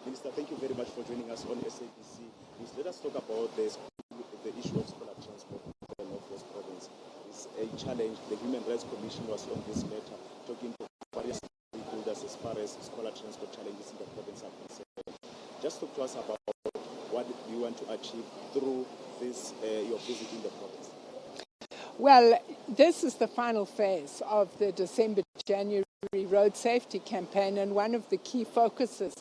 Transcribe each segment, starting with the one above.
Minister, thank you very much for joining us on SABC. Please let us talk about the issue of scholar transport in the Northwest Province. It's a challenge. The Human Rights Commission was on this matter, talking to various stakeholders as far as scholar transport challenges in the province are concerned. Just talk to us about what you want to achieve through this your visit in the province. Well, this is the final phase of the December-January road safety campaign, and one of the key focuses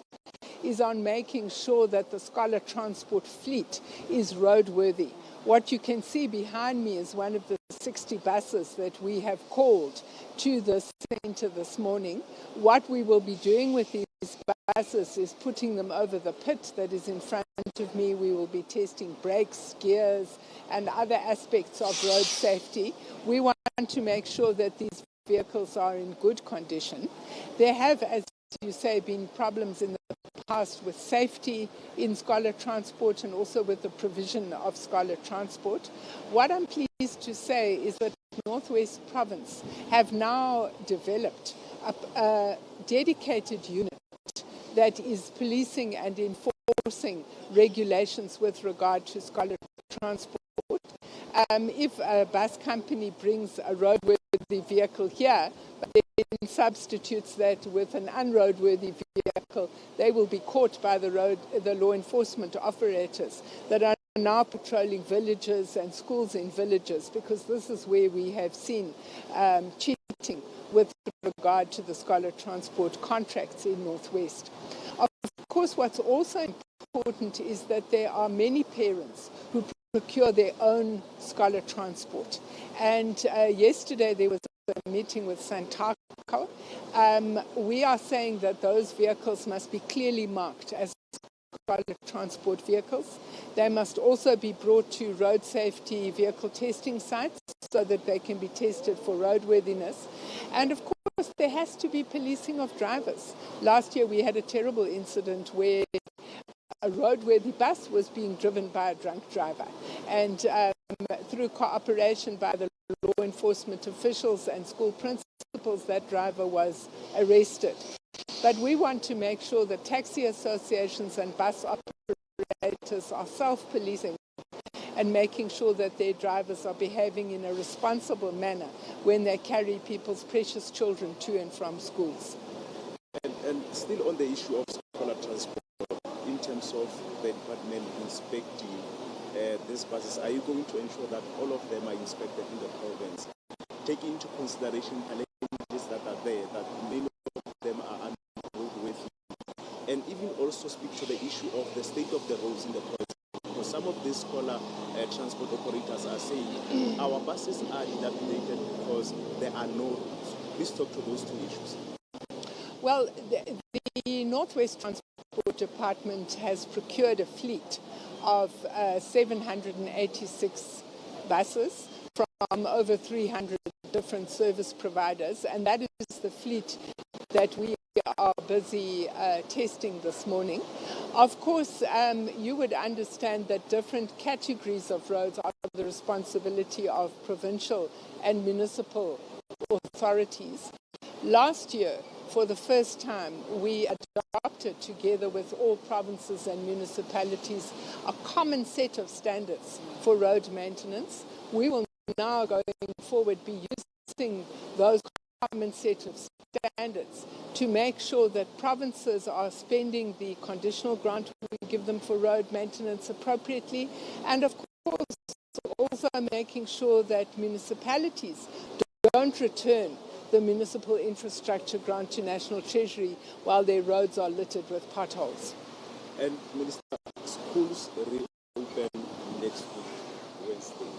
is on making sure that the scholar transport fleet is roadworthy. What you can see behind me is one of the 60 buses that we have called to the centre this morning. What we will be doing with these buses is putting them over the pit that is in front of me. We will be testing brakes, gears, and other aspects of road safety. We want to make sure that these vehicles are in good condition. There have, as you say, been problems in the past with safety in scholar transport and also with the provision of scholar transport. What I'm pleased to say is that Northwest Province have now developed a dedicated unit that is policing and enforcing regulations with regard to scholar transport. If a bus company brings a roadworthy vehicle here, but then substitutes that with an unroadworthy vehicle, they will be caught by the law enforcement operators that are now patrolling villages and schools in villages, because this is where we have seen cheating with regard to the scholar transport contracts in Northwest. Of course, what's also important is that there are many parents who procure their own scholar transport. And yesterday there was a meeting with Santaco. We are saying that those vehicles must be clearly marked as scholar transport vehicles. They must also be brought to road safety vehicle testing sites so that they can be tested for roadworthiness. And of course, there has to be policing of drivers. Last year we had a terrible incident where a roadworthy bus was being driven by a drunk driver, and through cooperation by the law enforcement officials and school principals, that driver was arrested. But we want to make sure that taxi associations and bus operators are self-policing and making sure that their drivers are behaving in a responsible manner when they carry people's precious children to and from schools. And still on the issue of scholar transport, in terms of the department inspecting these buses, are you going to ensure that all of them are inspected in the province, taking into consideration challenges that are there, that many of them are unroadworthy, and even also speak to the issue of the state of the roads in the province? Because some of these scholar transport operators are saying our buses are dilapidated because there are no roads. Please talk to those two issues. Well, the Northwest Transport Department has procured a fleet of 786 buses from over 300 different service providers, and that is the fleet that we are busy testing this morning. Of course, you would understand that different categories of roads are the responsibility of provincial and municipal authorities. Last year, for the first time, we adopted, together with all provinces and municipalities, a common set of standards for road maintenance. We will now, going forward, be using those common set of standards to make sure that provinces are spending the conditional grant we give them for road maintenance appropriately, and of course also making sure that municipalities don't return the municipal infrastructure grant to National Treasury while their roads are littered with potholes. And Minister, schools reopen next week, Wednesday.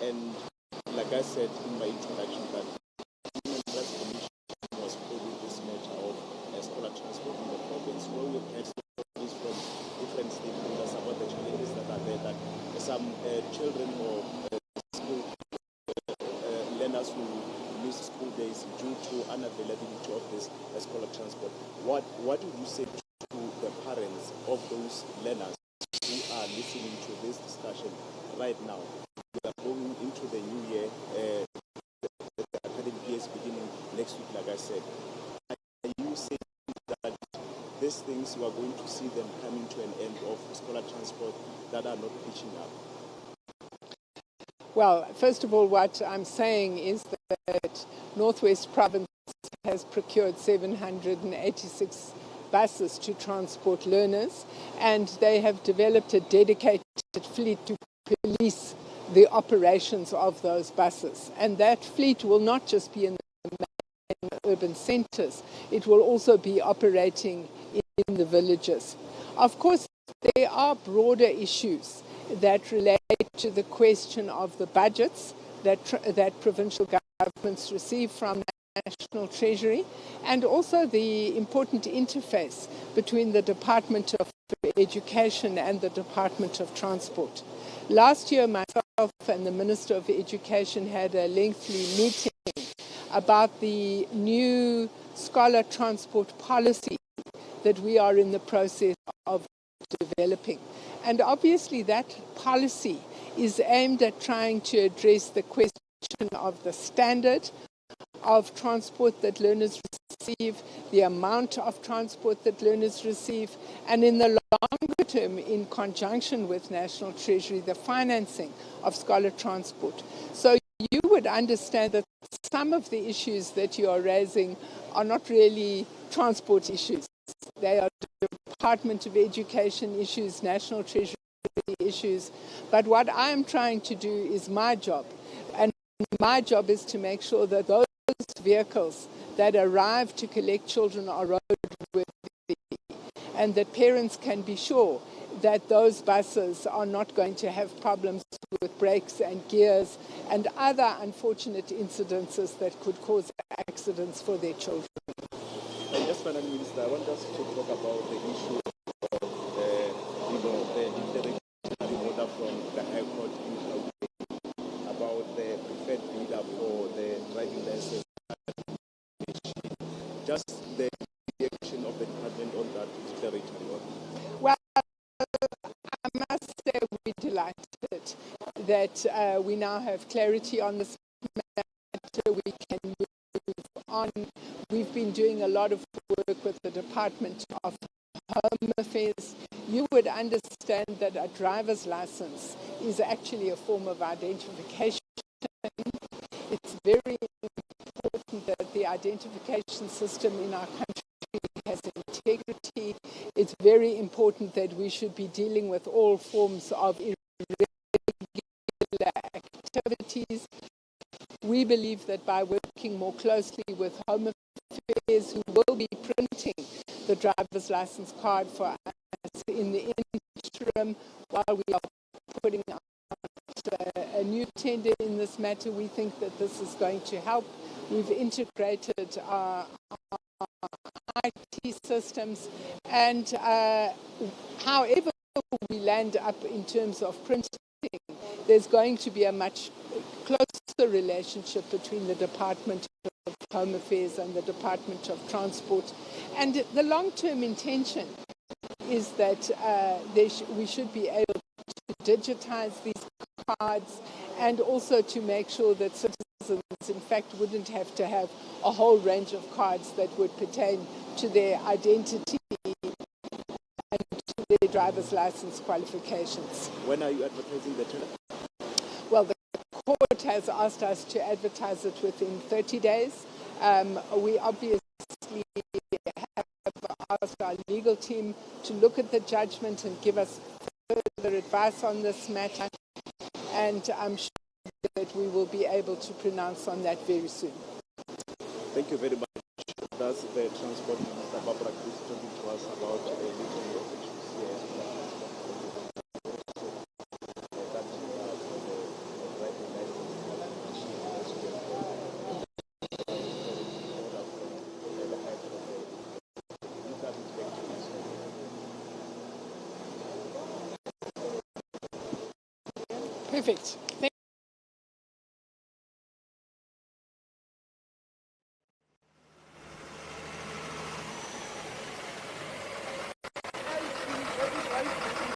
And like I said in my introduction, that the Human Rights Commission was holding this matter of scholar transport in the province, where we had stories from different stakeholders about the challenges that are there, that some children or school learners who miss school days due to unavailability of this scholar transport. What would you say to the parents of those learners who are listening to this discussion right now? We are going into the new year, the academic year is beginning next week, like I said. Are you saying that these things, you are going to see them coming to an end of scholar transport that are not pitching up? Well, first of all, what I'm saying is that Northwest Province has procured 786 buses to transport learners, and they have developed a dedicated fleet to police the operations of those buses. And that fleet will not just be in the main urban centres, it will also be operating in the villages. Of course, there are broader issues that relate to the question of the budgets that provincial governments receive from National Treasury, and also the important interface between the Department of Education and the Department of Transport. Last year, myself and the Minister of Education had a lengthy meeting about the new scholar transport policy that we are in the process of developing. And obviously that policy is aimed at trying to address the question of the standard of transport that learners receive, the amount of transport that learners receive, and in the longer term, in conjunction with National Treasury, the financing of scholar transport. So you would understand that some of the issues that you are raising are not really transport issues. They are Department of Education issues, National Treasury issues. But what I am trying to do is my job. And my job is to make sure that those vehicles that arrive to collect children are roadworthy, and that parents can be sure that those buses are not going to have problems with brakes and gears and other unfortunate incidences that could cause accidents for their children. And just finally, Minister, I want us to talk about the issue of the interdictory order from the High Court in Gauteng about the preferred bidder for the driving license. Just the reaction of the department on that declaratory order. Well, I must say we're delighted that we now have clarity on this matter. We can move on. We've been doing a lot of work with the Department of Home Affairs. You would understand that a driver's license is actually a form of identification. It's very important that the identification system in our country has integrity. It's very important that we should be dealing with all forms of irregular activities. We believe that by working more closely with Home Affairs, who will be printing the driver's license card for us in the interim while we are putting out a new tender in this matter, we think that this is going to help. We've integrated our IT systems, and however we land up in terms of printing, there's going to be a much closer relationship between the Department of Home Affairs and the Department of Transport. And the long-term intention is that we should be able to digitize these cards, and also to make sure that citizens, in fact, wouldn't have to have a whole range of cards that would pertain to their identity and to their driver's license qualifications. When are you advertising the tender? Well, the court has asked us to advertise it within 30 days. We obviously have asked our legal team to look at the judgment and give us further advice on this matter, and I'm sure that we will be able to pronounce on that very soon. Thank you very much. That's the Transport Minister, Barbara Creecy, talking to us about the litany of issues here. Perfect.